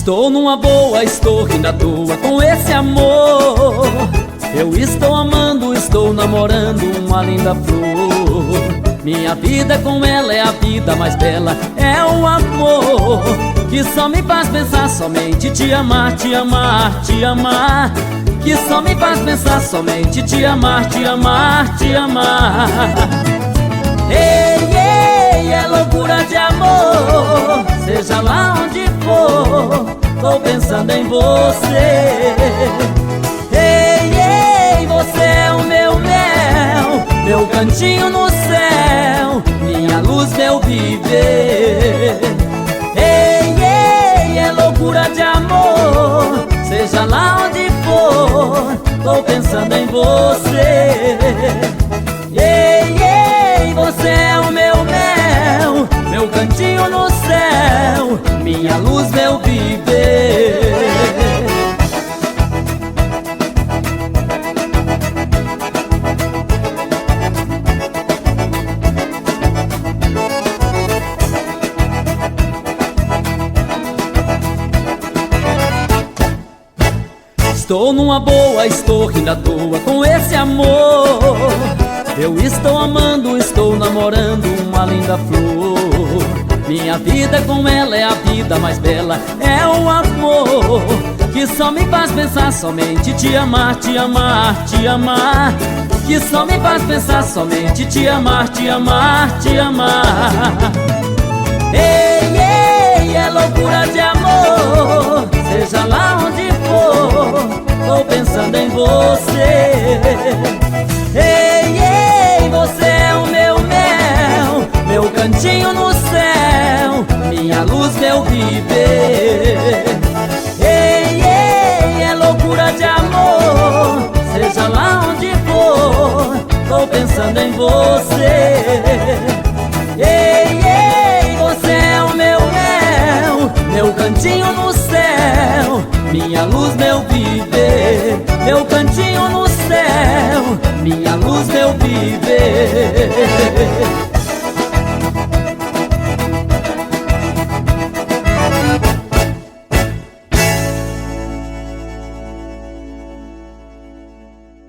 Estou numa boa, estou rindo à toa com esse amor. Eu estou amando, estou namorando uma linda flor. Minha vida com ela é a vida mais bela, é o amor que só me faz pensar somente te amar, te amar, te amar. Que só me faz pensar somente te amar, te amar, te amar. Ei, ei, é loucura de amor, seja lá onde for, tô pensando em você. Ei, ei, você é o meu mel, meu cantinho no céu, minha luz, meu viver. Ei, ei, é loucura de amor, seja lá onde for, tô pensando em você. Ei, ei, você é o meu mel, meu cantinho no céu, minha luz, meu viver. Estou numa boa, estou rindo à toa com esse amor. Eu estou amando, estou namorando uma linda flor. Minha vida com ela é a vida mais bela, é o amor que só me faz pensar somente te amar, te amar, te amar. Que só me faz pensar somente te amar, te amar, te amar. Ei, ei, é loucura de amor, seja lá onde for, tô pensando em você. Ei, ei, você é o meu mel, meu cantinho no céu, minha luz, meu viver. Ei, ei, é loucura de amor, seja lá onde for, tô pensando em você. Ei, ei, você é o meu mel, meu cantinho no céu, minha luz, meu viver. Meu cantinho no céu, minha luz, meu viver.